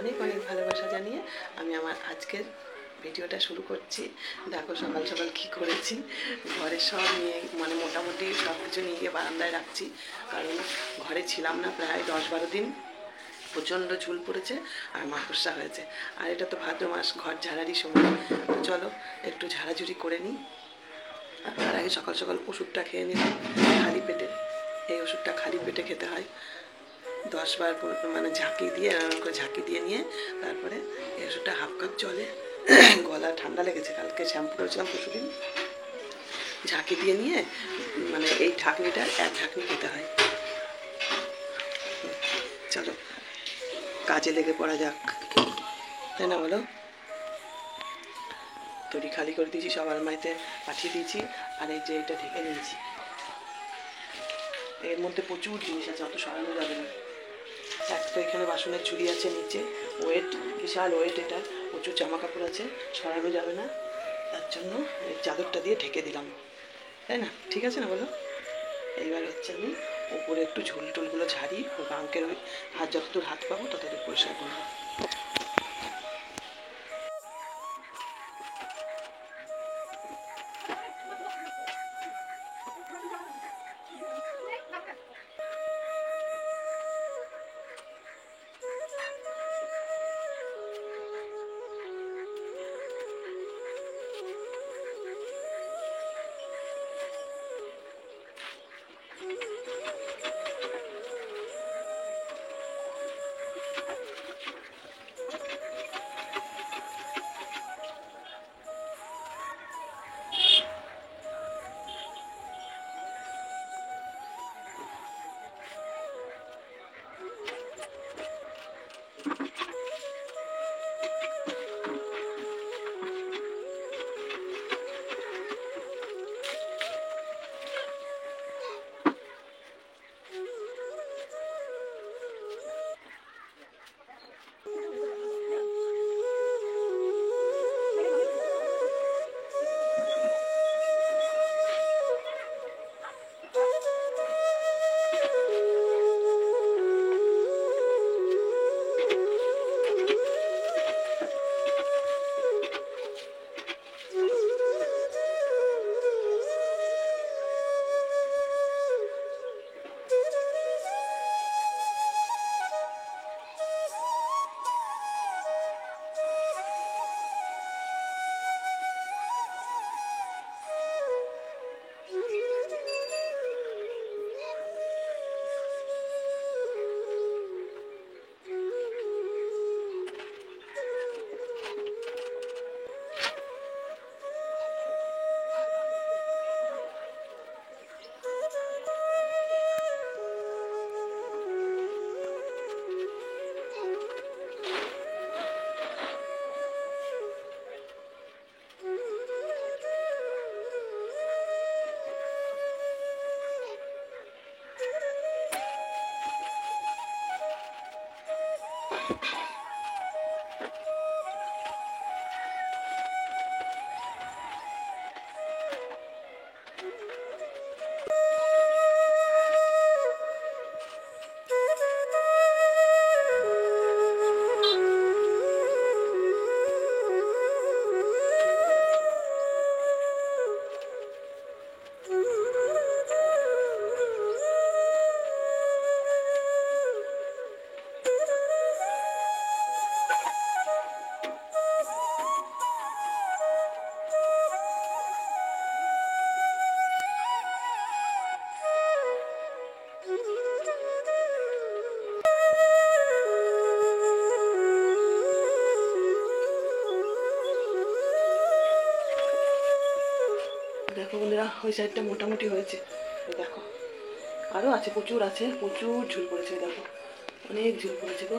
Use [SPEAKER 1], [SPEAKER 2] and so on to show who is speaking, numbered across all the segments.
[SPEAKER 1] অনেক অনেক ভালোবাসা জানিয়ে আমি আমার আজকের ভিডিওটা শুরু করছি। দেখো সকাল সকাল কী করেছি, ঘরের সব নিয়ে মানে মোটামুটি সব কিছু নিয়ে গিয়ে বারান্দায় রাখছি, কারণ ঘরে ছিলাম না প্রায় 10-12 দিন। প্রচণ্ড ঝুল পড়েছে আর মাকড়সা হয়েছে, আর এটা তো ভাদ্র মাস, ঘর ঝাড়ারই সময়। তো চলো একটু ঝাড়াঝুড়ি করে নিই। আর তার আগে সকাল সকাল ওষুধটা খেয়ে নিলাম খালি পেটে। এই ওষুধটা খালি পেটে খেতে হয়, 10 বার মানে ঝাঁকি দিয়ে ঝাঁকি দিয়ে নিয়ে তারপরে এই ওষুধটা হাফ কাপ জলে, গলা ঠান্ডা লেগেছে কালকে শ্যাম্পু করেছিলাম পরশুদিন, ঝাঁকি দিয়ে নিয়ে মানে এই ঢাকনিটার এক ঢাকনি খেতে হয়। চলো কাজে লেগে পড়া যাক, তাই না বলো? তরি খালি করে দিয়েছি, সব আলমারিতে পাঠিয়ে দিয়েছি, আর এই যে এটা ঢেকে নিয়েছি। এর মধ্যে প্রচুর জিনিস আছে, অত সরানো যাবে না। এক তো এখানে বাসনের ঝুড়ি আছে, নিচে ওয়েট, বিশাল ওয়েট, এটা প্রচুর জামা কাপড় আছে, সরানো যাবে না, তার জন্য এই চাদরটা দিয়ে ঢেকে দিলাম, তাই না? ঠিক আছে না বলো? এইবার হচ্ছে আমি উপরে একটু ঝুল টুলগুলো ঝাড়ি, বাঙ্কের ওই হাত যতদূর হাত পাবো ততদূর পরিষ্কার করবো। দেখো বন্ধুরা, ওই সাইডটা মোটামুটি হয়েছে, দেখো আরও আছে, প্রচুর আছে, প্রচুর ঝুল পড়েছে, দেখো অনেক ঝুল পড়েছে গো,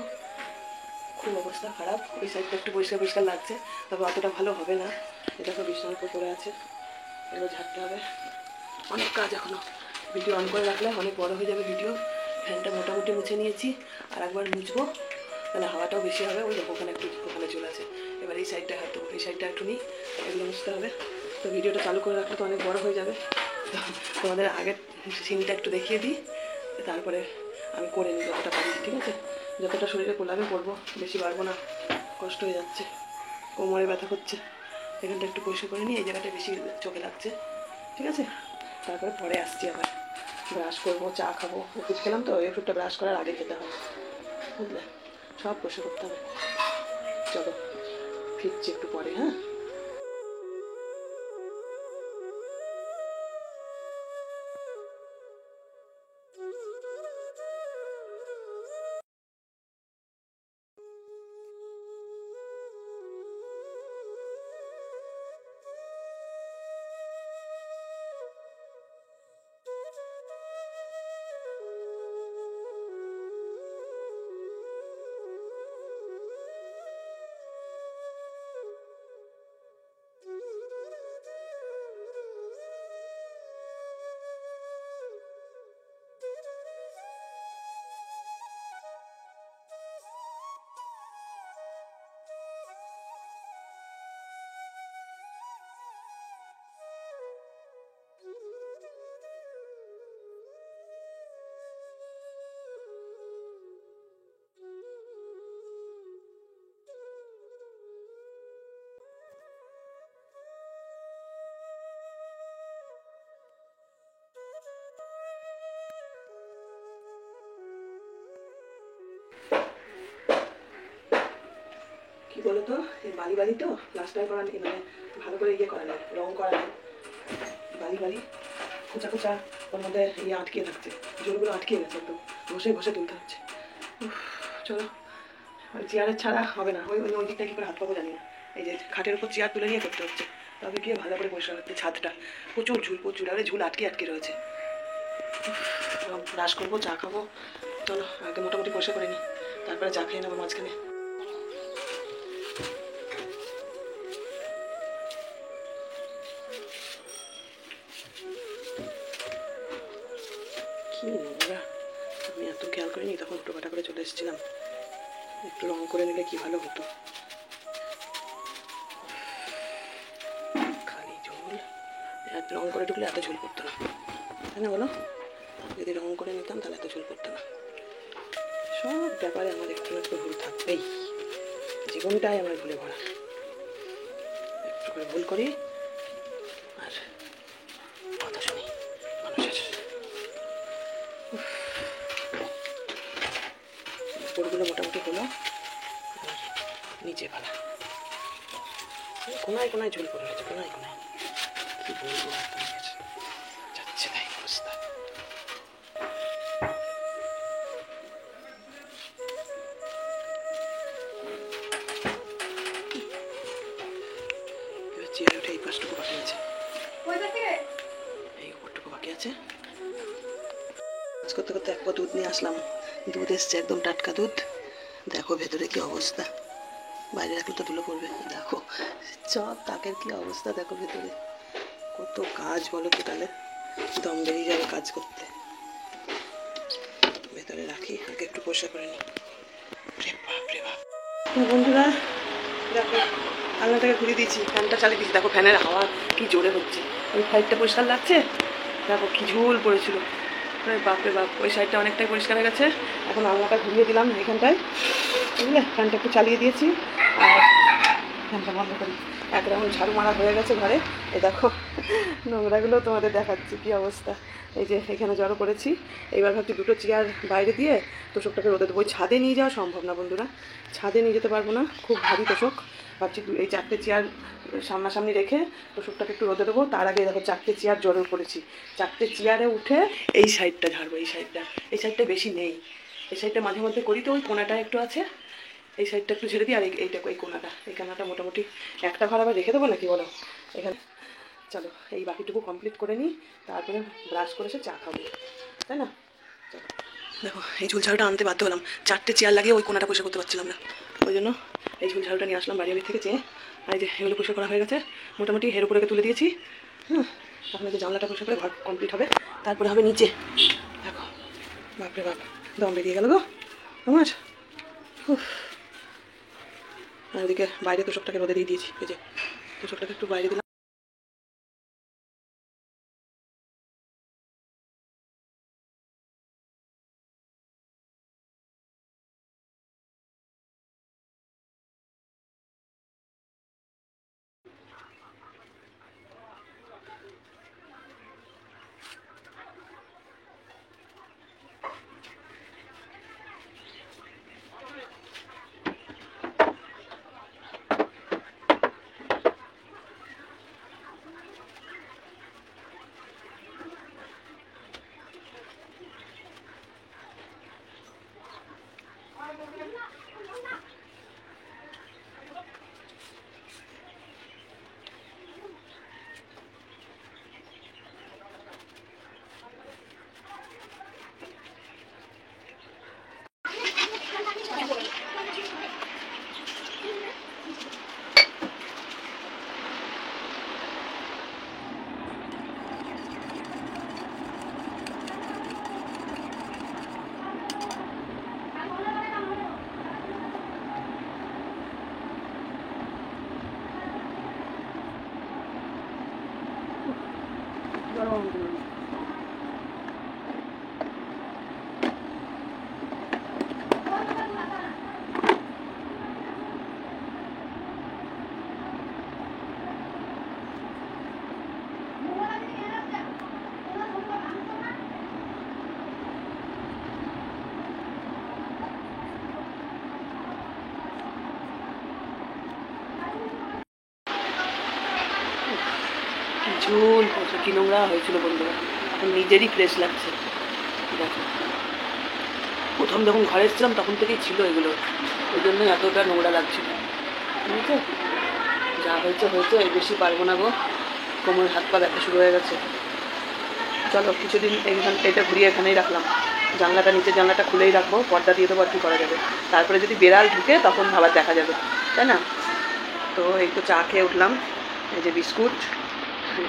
[SPEAKER 1] খুব অবস্থা খারাপ। ওই সাইডটা একটু পরিষ্কার পরিষ্কার লাগছে, তবে অতটা ভালো হবে না। এই দেখো বিছানার উপর পড়ে আছে, এগুলো ঝাড়তে হবে, অনেক কাজ এখনো। ভিডিও অন করে রাখলে অনেক বড় হয়ে যাবে ভিডিও। ফ্যানটা মোটামুটি মুছে নিয়েছি, আর একবার মুছবো, তাহলে হাওয়াটাও বেশি হবে। ওই দেখো ওখানে একটু, ওখানে চলে আছে। এবার এই সাইডটা হয়তো, এই সাইডটা একটু নিই, এগুলো মুছতে হবে। তো ভিডিওটা চালু করে রাখলে তো অনেক বড় হয়ে যাবে, তোমাদের আগের সিনটা একটু দেখিয়ে দিই, তারপরে আমি করে নিই যতটা পারি, ঠিক আছে? যতটা শরীরে কোলাবে করবো, বেশি পারবো না, কষ্ট হয়ে যাচ্ছে, কোমরে ব্যথা করছে। এখানটা একটু পরিষ্কার করে নিই, এই জায়গাটা বেশি চোখে লাগছে। ঠিক আছে, তারপরে পরে আসছি আবার। ব্রাশ করবো, চা খাবো, ওষুধ খেলাম তো, ওই ওষুধটা ব্রাশ করার আগে খেতে হবে, বুঝলে? সব পরিষ্কার করতে হবে। চলো ফিরছি একটু পরে, হ্যাঁ। কি বলতো, এই বালি বালি তো প্লাস্টার করা নেই, মানে ভালো করে ইয়ে করা নেই, রং করা নেই, বালি বালি খোঁচা খোঁচা, ওর মধ্যে ইয়ে আটকে থাকছে, জলগুলো আটকে গেছে, একটু ঘষে ঘষে তুলতে হচ্ছে। চলো, ওই চেয়ারের ছাড়া হবে না, ওই ওই দিকটা কী করে হাত পাবো জানি না। এই যে খাটের উপর চেয়ার তুলে নিয়ে করতে হচ্ছে, তবে গিয়ে ভালো করে পরিষ্কার হচ্ছে। ছাদটা প্রচুর ঝুল, প্রচুর, আরে ঝুল আটকে আটকে রয়েছে। ব্রাশ করবো, চা খাবো। চলো আগে মোটামুটি পরিষ্কার করে নিই, তারপরে চা খেয়ে নেবো মাঝখানে। কি নোংরা, আমি এত খেয়াল করিনি, তখন টোকাটা করে চলে এসেছিলাম। একটু রং করে নিলে কি ভালো হতো। খালি ঝোল, এত রং করে ঢুকলে এত ঝোল পড়তো না, তাই না বলো? যদি রং করে নিতাম তাহলে এত ঝোল পড়তো না। সব ব্যাপারে আমার একটু একটু ভুল থাকবেই, জীবনটাই আমার ভুলে ভরা। একটু করে ভুল করি আর কথা শুনি মানুষের। উপরগুলো মোটামুটি হলো, নিচে পালা কোনায় কোনায় ঝোল পড়ে রয়েছে, কোনায় কোনায়। কি বলবো, যাচ্ছে তাই অবস্থা। এবার চেয়ারে উঠে এই পাশটুকু বাকি আছে, এই উপরটুকু বাকি আছে। কাজ করতে করতে এক পা দুধ নিয়ে আসলাম, দুধ এসছে একদম টাটকা দুধ। দেখো ভেতরে কি অবস্থা, বাইরে রাখলে তো ধুলো পড়বে। দেখো সব তাকের কি অবস্থা, দেখো ভেতরে কত কাজ, বলো তো, তাহলে দম বেরিয়ে যাবে কাজ করতে। ভেতরে রাখি, আগে একটু পরিষ্কার করে নিই। বাপ রে বাপ বন্ধুরা, দেখো আলনাটাকে ঘুরিয়ে দিয়েছি, ফ্যানটা চালিয়ে দিয়েছি, দেখো ফ্যানের হাওয়া কি জোরে হচ্ছে। ওই সাইডটা পরিষ্কার লাগছে, দেখো কি ঝুল পড়েছিল। বাপরে বাপ, ওই সাইডটা অনেকটাই পরিষ্কার হয়ে গেছে। এখন আলনাটা ঘুরিয়ে দিলাম এখানটায়, বুঝলে? ফ্যানটা একটু চালিয়ে দিয়েছি আর ফ্যানটা বন্ধ করি। এক রাউন্ড ঝাড়ু মারা হয়ে গেছে ঘরে। এই দেখো নোংরাগুলো তোমাদের দেখাচ্ছি কি অবস্থা। এই যে এখানে জড়ো করেছি, এইবার ভাবছি দুটো চেয়ার বাইরে দিয়ে তোষকটাকে রোদে দেবো। ওই ছাদে নিয়ে যাওয়া সম্ভব না বন্ধুরা, ছাদে নিয়ে যেতে পারবো না, খুব ভারী তোষক। ভাবছি এই 4টে চেয়ার সামনাসামনি রেখে তোষকটাকে একটু রোদে দেবো। তার আগে দেখো 4টে চেয়ার জড়ো করেছি, 4টে চেয়ারে উঠে এই সাইডটা ঝাড়বো। এই সাইডটা বেশি নেই, এই সাইডটা মাঝে মধ্যে করি, তো ওই কোনাটা একটু আছে, এই সাইডটা একটু ঝেড়ে দিই। আর এইটা এই কোনাটা মোটামুটি একটা ঘর আবার রেখে দেবো নাকি বলো এখানে। চলো এই বাকিটুকু কমপ্লিট করে নিই, তারপরে ব্রাশ করে এসে চা খাবো, তাই না? চলো দেখো এই ঝুল ঝাড়ুটা আনতে বাধ্য হলাম, 4টে চেয়ার লাগিয়ে ওই কোনাটা পরিষ্কার করতে পারছিলাম না, ওই জন্য এই ঝুল ঝাড়ুটা নিয়ে আসলাম বাড়ির থেকে চেয়ে। আর এই যে এগুলো পরিষ্কার করা হয়ে গেছে, মোটামুটি হের উপরে তুলে দিয়েছি। এখন যে জানলাটা পরিষ্কার করে ঘর কমপ্লিট হবে, তারপরে হবে নিচে। দেখো বাপরে বাপ, দম বেরিয়ে গেল গো আমার। আর ওদিকে বাইরে তোষকটাকে রোদে দিয়ে দিয়েছি, এই যে তোষকটাকে একটু বাইরে দিলাম। ঝুল কত কি নোংরা হয়েছিল বন্ধুরা, এখন নিজেরই ফ্রেশ লাগছে। দেখো প্রথম যখন ঘরে এসেছিলাম তখন থেকেই ছিল এগুলো, ওই জন্যই এতটা নোংরা লাগছিল। বুঝেছো, যা হয়েছে হয়েছে, এর বেশি পারবো না গো, কোমর হাত পা ব্যথা শুরু হয়ে গেছে। চলো কিছুদিন এটা ঘুরিয়ে এখানেই রাখলাম, জানলাটা নিচের জানলাটা খুলেই রাখবো, পর্দা দিয়ে দেবো, আর কি করা যাবে। তারপরে যদি বেড়াল ঢুকে তখন আবার দেখা যাবে, তাই না? তো এই তো চা খেয়ে উঠলাম, এই যে বিস্কুট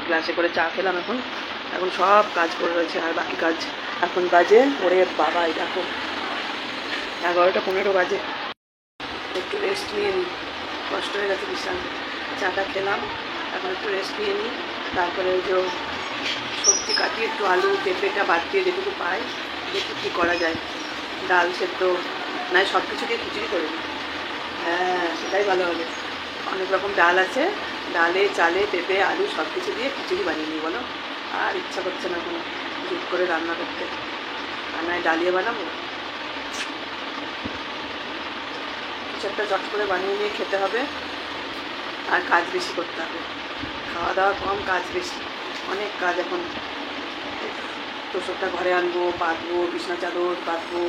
[SPEAKER 1] গ্লাসে করে চা খেলাম। এখন এখন সব কাজ করে রয়েছে, আর বাকি কাজ এখন বাজে ওরে বাবা, এই দেখো 11:15 বাজে। একটু রেস্ট নিয়ে নিই, কষ্ট হয়ে গেছে বিশাল। চাটা খেলাম, এখন একটু রেস্ট নিয়ে নিই। তারপরে ওই যে সবজি কাটিয়ে একটু আলু পেঁপেটা বাদ দিয়ে যেটুকু পাই দেখি কী করা যায়। ডাল সেদ্ধ নয়, সব কিছু দিয়ে খিচুড়ি করে নিই। হ্যাঁ সেটাই ভালো হবে, অনেক রকম ডাল আছে, ডালে চালে পেঁপে আলু সব কিছু দিয়ে খিচুড়ি বানিয়ে নিই বলো। আর ইচ্ছা করছে না কোনো জুট করে রান্না করতে, আর নয় ডালিয়ে বানাবো, কিছু একটা চট করে বানিয়ে নিয়ে খেতে হবে। আর কাজ বেশি করতে হবে, খাওয়া দাওয়া কম, কাজ বেশি, অনেক কাজ এখন। তোষকটা ঘরে আনবো, পাতবো, বিছনা চাদর পাতবো,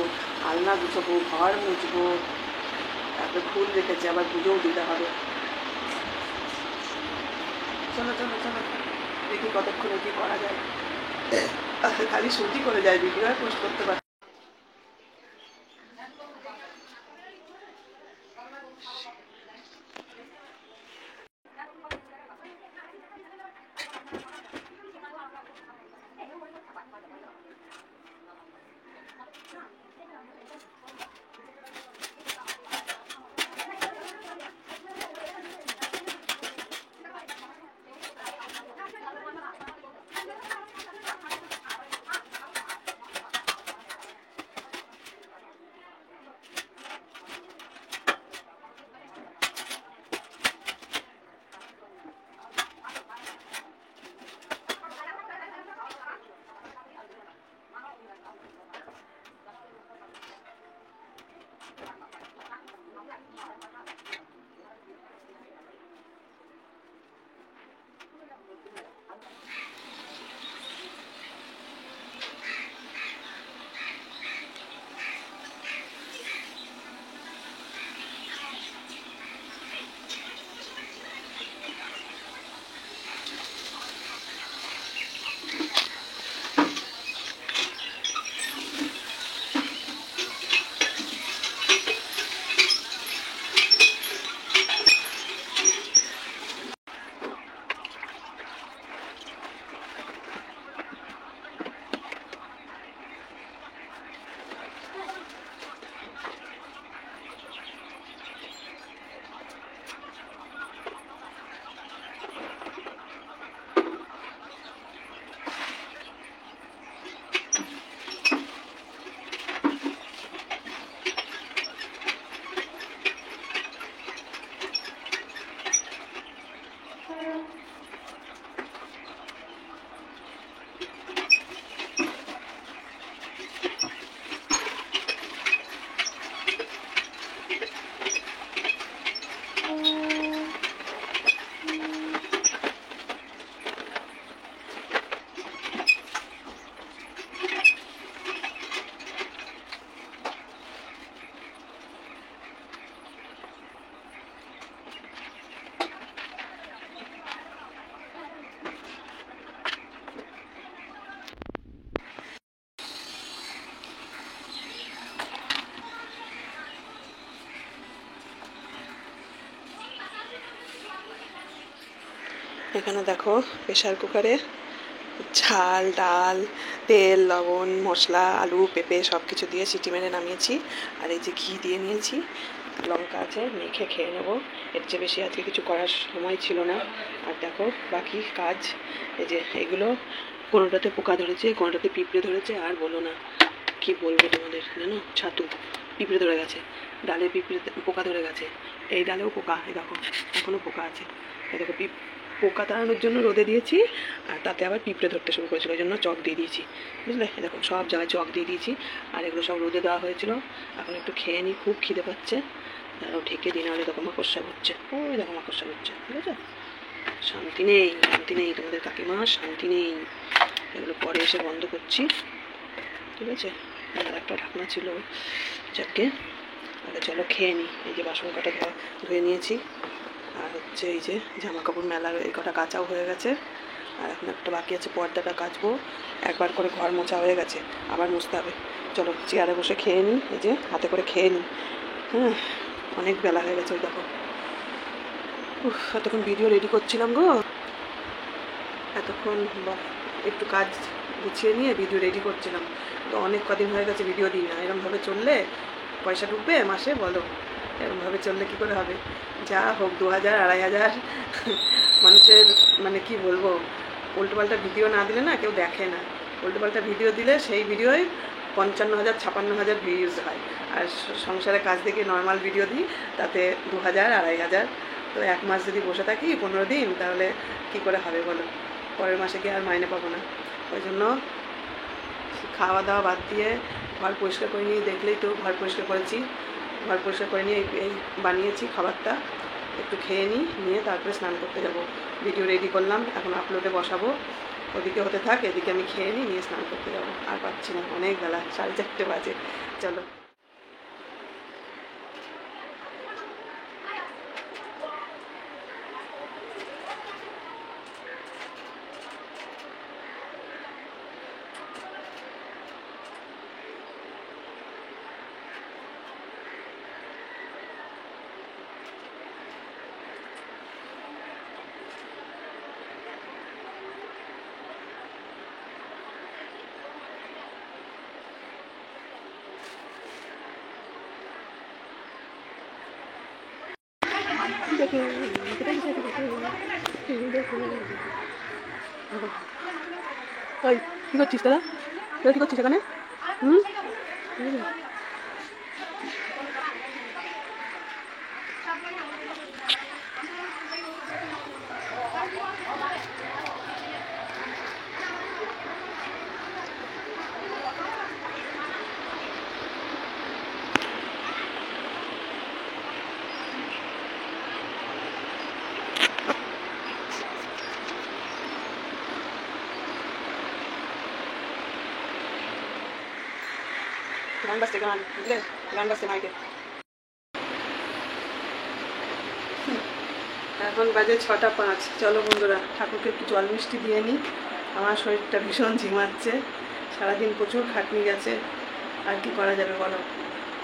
[SPEAKER 1] আলনা গুছবো, ঘর মুছবো, তারপরে ফুল রেখেছে আবার পুজোও দিতে হবে। চলো চলো চলো দেখি কতক্ষণে কি করা যায়। খালি ছুটি করে যায়, ভিডিও আর পোস্ট করতে পারি। এখানে দেখো প্রেশার কুকারে ঝাল ডাল তেল লবণ মশলা আলু পেঁপে সব কিছু দিয়ে সিটি মেরে নামিয়েছি। আর এই যে ঘি দিয়ে নিয়েছি, লঙ্কা আছে, মেখে খেয়ে নেবো। এর চেয়ে বেশি আজকে কিছু করার সময় ছিল না। আর দেখো বাকি কাজ, এই যে এগুলো কোনোটাতে পোকা ধরেছে, কোনোটাতে পিঁপড়ে ধরেছে, আর বলো না, কি বলবো তোমাদের, জানো ছাতু পিঁপড়ে ধরে গেছে, ডালে পিঁপড়ে পোকা ধরে গেছে, এই ডালেও পোকা, এই দেখো এখনও পোকা আছে, এই দেখো পোকা তাড়ানোর জন্য রোদে দিয়েছি, আর তাতে আবার পিঁপড়ে ধরতে শুরু করেছিল, ওই জন্য চক দিয়ে দিয়েছি, বুঝলে, এই দেখো সব জায়গায় চক দিয়ে দিয়েছি, আর এগুলো সব রোদে দেওয়া হয়েছিল। এখন একটু খেয়ে নিই, খুব খিদে পাচ্ছে, তারাও ঢেকে দিন, হলে দেখো মাকড়সা হচ্ছে, ওই দেখো মাকড়সা হচ্ছে, ঠিক আছে, শান্তি নেই, শান্তি নেই তোমাদের কাকিমা, শান্তি নেই। এগুলো পরে এসে বন্ধ করছি, ঠিক আছে, আর একটা ঢাকনা ছিল, যাকে আগে চলো খেয়ে নিই। এই যে বাসন কটা ধুয়ে নিয়েছি, আর হচ্ছে এই যে জামা কাপড় মেলার এই কটা কাচাও হয়ে গেছে, আর এখন একটা বাকি আছে, পর্দাটা কাচবো, একবার করে ঘর মোছা হয়ে গেছে, আবার মুছতে হবে। চলো চেয়ারে বসে খেয়ে নিই, এই যে হাতে করে খেয়ে নিই। হ্যাঁ, অনেক বেলা হয়ে গেছে, ওই দেখো এতক্ষণ ভিডিও রেডি করছিলাম গো, এতক্ষণ একটু কাজ গুছিয়ে নিয়ে ভিডিও রেডি করছিলাম, তো অনেক কদিন হয়ে গেছে ভিডিও দিই না। এরমভাবে চললে পয়সা ঢুকবে মাসে, বলো, এরমভাবে চললে কী করে হবে? যা হোক 2000 2500 মানুষের, মানে কি বলবো, উল্টোপাল্টা ভিডিও না দিলে না কেউ দেখে না, উল্টোপাল্টা ভিডিও দিলে সেই ভিডিওয় 55,000 56,000 ভিউজ হয়, আর সংসারে কাজ দেখে নর্মাল ভিডিও দিই তাতে 2000 2500। তো এক মাস যদি বসে থাকি 15 দিন, তাহলে কি করে হবে বলো? পরের মাসে কি আর মাইনে পাবো না? ওই জন্য খাওয়া দাওয়া বাদ দিয়ে ঘর পরিষ্কার করে নিয়ে, দেখলেই তো ঘর পরিষ্কার করেছি, ঘর পরিষ্কার করে নিয়ে এই বানিয়েছি খাবারটা, একটু খেয়ে নিয়ে তারপরে স্নান করতে যাব। ভিডিও রেডি করলাম, এখন আপলোডে বসাবো, ওদিকে হতে থাক, এদিকে আমি খেয়ে নিয়ে স্নান করতে যাবো। আর পাচ্ছি না, অনেক বেলা, 4:30 বাজে। চলো দেখো, ওই কী করছিস দাদা? তোরা কী করছিস এখানে? হুম, গান বাজছে, গান বুঝলে, গান বাজছে মাইকে। এখন বাজে 6টা 5। চলো বন্ধুরা, ঠাকুরকে একটু জল মিষ্টি দিয়ে নিই, আমার শরীরটা ভীষণ ঝিমাচ্ছে, সারাদিন প্রচুর খাটনি গেছে, আর কি করা যাবে বলো।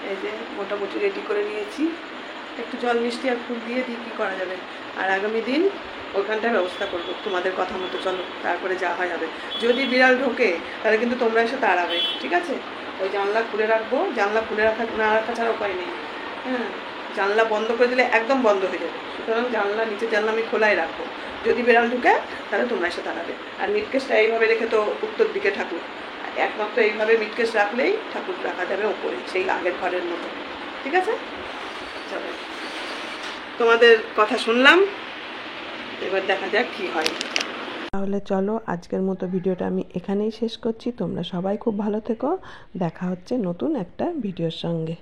[SPEAKER 1] এই যে মোটামুটি রেডি করে নিয়েছি, একটু জল মিষ্টি আর ফুল দিয়ে দিই, কী করা যাবে। আর আগামী দিন ওইখানটার ব্যবস্থা করবো তোমাদের কথা মতো, চলো তারপরে যা হয় হবে। যদি বিড়াল ঢোকে তাহলে কিন্তু তোমরা এসে তাড়াবে, ঠিক আছে? ওই জানলা খুলে রাখবো, জানলা খুলে না রাখা ছাড়া উপায় নেই। হ্যাঁ, জানলা বন্ধ করে দিলে একদম বন্ধ হয়ে যাবে, সুতরাং জানলা, নিচের জানলা আমি খোলাই রাখবো। যদি বিড়াল ঢুকে তাহলে তোমরা এসে তাড়াবে। আর মিটকেসটা এইভাবে রেখে তো উত্তর দিকে ঠাকুর, একমাত্র এইভাবে মিটকেস রাখলেই ঠাকুর রাখা যাবে ওপরে, সেই আগের ঘরের মতো, ঠিক আছে? চলো, তোমাদের কথা শুনলাম, এবার দেখা যাক কি হয়। তাহলে চলো, আজকের মতো ভিডিওটা আমি এখানেই শেষ করছি। তোমরা সবাই খুব ভালো থেকো, দেখা হচ্ছে নতুন একটা ভিডিওর সঙ্গে।